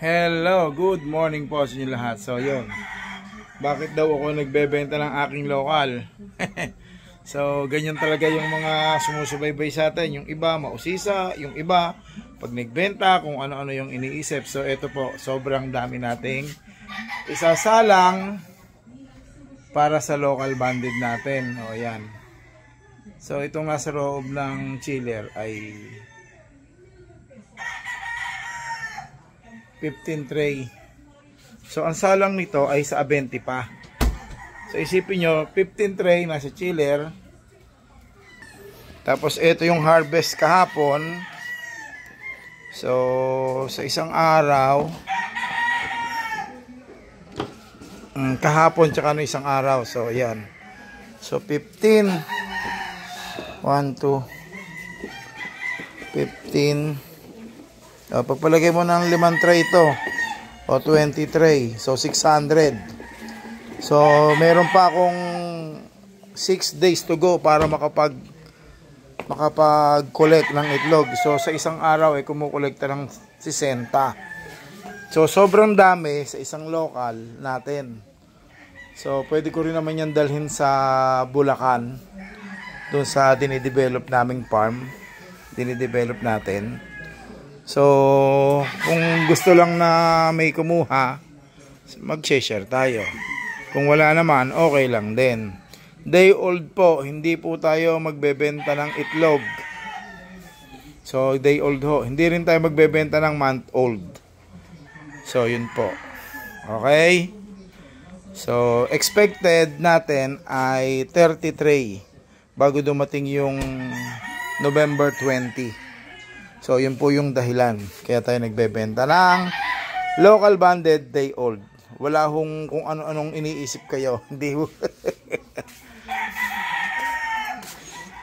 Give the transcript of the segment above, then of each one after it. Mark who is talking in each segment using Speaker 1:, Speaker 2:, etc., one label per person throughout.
Speaker 1: Hello, good morning po sa inyo lahat. So yun, bakit daw ako nagbebenta ng aking lokal? So ganyan talaga yung mga sumusubaybay sa atin. Yung iba mausisa, yung iba pag nagbenta kung ano-ano yung iniisip. So ito po, sobrang dami nating isasalang para sa local banded natin. O yan. So itong nasa loob ng chiller ay 15 tray. So ang salang nito ay sa 20 pa. So isipin nyo, 15 tray nasa chiller. Tapos ito yung harvest kahapon. So sa isang araw, kahapon tsaka no isang araw. So yan. So 15 1, 2 15. Pagpalagay mo ng 5 tray ito o 20 tray, so 600. So meron pa akong 6 days to go para makapag-collect ng itlog. So sa isang araw ay kumukolekta ng 60. So sobrang dami sa isang local natin. So pwede ko rin naman yan dalhin sa Bulacan, doon sa dinidevelop naming farm, dinidevelop natin. So, kung gusto lang na may kumuha, mag-share tayo. Kung wala naman, okay lang din. Day old po, hindi po tayo magbebenta ng itlog. So, day old ho. Hindi rin tayo magbebenta ng month old. So, yun po. Okay? So, expected natin ay 30 tray bago dumating yung November 20. So, yun po yung dahilan. Kaya tayo nagbebenta ng local banded day old. Wala hong kung ano-anong iniisip kayo. Hindi ho.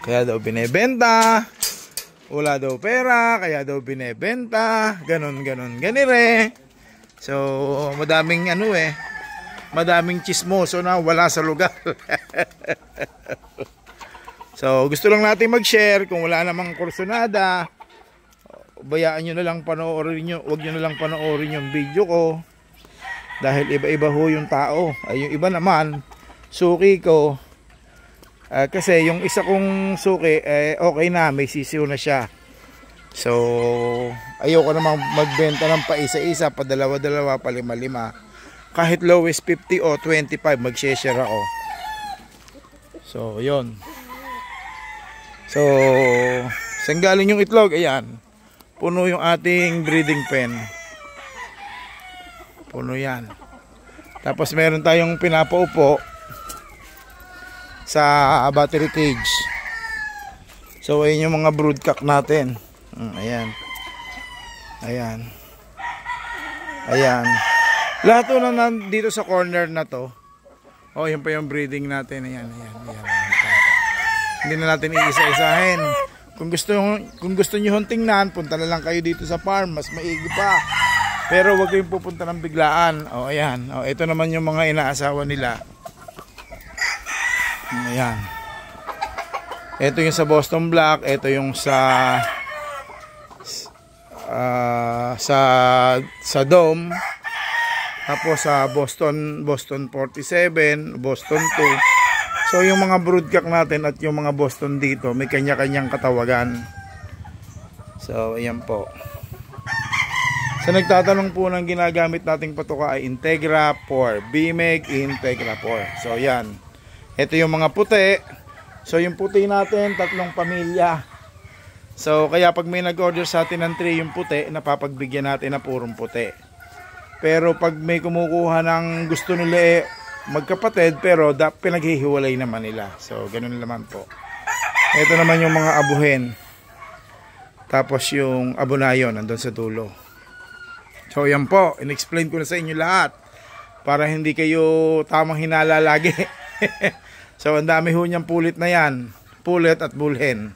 Speaker 1: Kaya daw binebenta. Wala daw pera. Kaya daw binebenta. Ganon, ganire. So, madaming madaming chismoso na wala sa lugar. So, gusto lang natin mag-share. Kung wala namang kursunada, bayaan nyo na lang panoorin nyo. Huwag nyo na lang panoorin yung video ko. Dahil iba-iba ho yung tao. Ay, yung iba naman, suki ko. Kasi yung isa kong suki, okay na, may sisiw na siya. So, ayoko namang magbenta ng pa isa-isa, pa dalawa-dalawa, pa lima-lima. Kahit lowest 50 o 25, mag-share ako. So, yun. So, saan galing yung itlog? Ayan. Puno yung ating breeding pen. Puno yan. Tapos meron tayong pinapaupo sa battery cage. So ayun yung mga broodcock natin. Ayan. Ayan. Ayan. Lahat na nandito sa corner na to. Oh, yun pa yung breeding natin. Ayan. Hindi na natin iisa-isahin. Kung gusto niyo tingnan, punta na lang kayo dito sa farm, mas maigi pa. Pero wag kayong pupunta ng biglaan. Oh, ayan. Oh, ito naman yung mga inaasawa nila. Ayan. Ito yung sa Boston Black, ito yung sa Dome. Tapos sa Boston 47, Boston 2. So yung mga broodcock natin at yung mga Boston dito, may kanya-kanyang katawagan. So ayan po. So nagtatanong po ng ginagamit nating patuka ay Integra 4, BMEG Integra 4. So yan. Ito yung mga puti. So yung puti natin, 3 pamilya. So kaya pag may nag-order sa atin ng 3 yung puti, napapagbigyan natin na purong puti. Pero pag may kumukuha ng gusto nila magkapatid, pero pinaghihiwalay naman nila. So ganun naman po. Ito naman yung mga abuhin. Tapos yung abonayon nandun sa dulo. So yan po, in-explain ko na sa inyo lahat para hindi kayo tamang hinala lagi. So ang dami ho niyang pulit na yan, pulit at bulhen.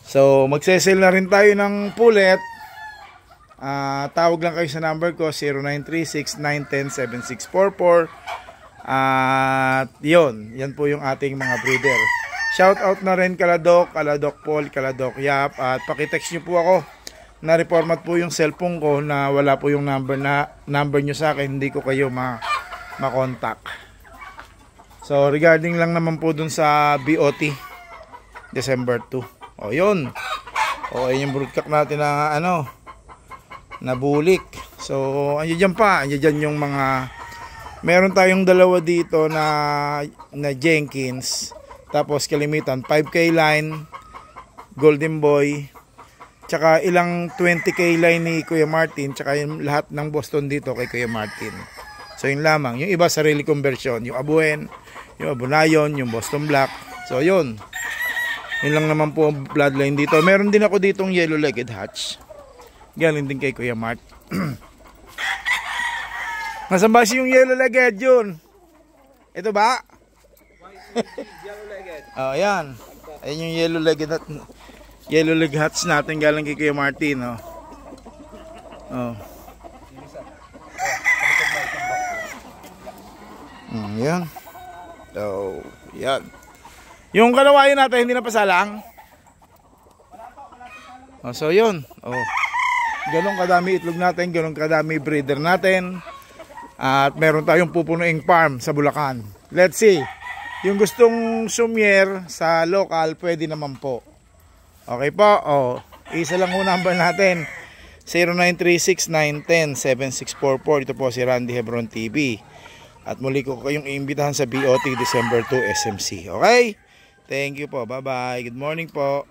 Speaker 1: So magsesell na rin tayo ng pulit. Tawag lang kayo sa number ko 0936-910-7644. At yan po yung ating mga breeder. Shout out na rin Kaladok Paul, Kaladok Yap. At pakitext nyo po ako na-reformat po yung cellphone ko na wala po yung number nyo sa akin, hindi ko kayo ma-contact. So regarding lang naman po dun sa BOT December 2. O yun. O ayun yung broodcock natin na na bulik. So andiyan yung mga, meron tayong dalawa dito na Jenkins, tapos kalimitan 5K line Golden Boy, tsaka ilang 20K line ni Kuya Martin, tsaka yung lahat ng Boston dito kay Kuya Martin. So yun lamang, yung iba sarili conversion, yung Abuen, yung Abunayon, yung Boston Black. So yun lang naman po ang bloodline dito. Meron din ako ditong yellow-legged hatch, galing din kay Kuya Mart. Nasaan ba yung yellow-legged yun? Ito ba? Oh, ayan. Ayan yung yellow-legged hats natin galing kay Kuya Martin, oh. Oh. Yan. So, yan. Yung kalawayan natin hindi na pasalang. Oh, so yun. Oh. Ganun kadami itlog natin, ganun kadami breeder natin. At meron tayong pupunuing farm sa Bulacan. Let's see. Yung gustong sumier sa local, pwede naman po. Okay po. Oh, isa lang ho number natin. 0936-910-7644. Ito po si Randy Hebron TV. At muli ko kayong iimbitahan sa BOT December 2 SMC. Okay? Thank you po. Bye-bye. Good morning po.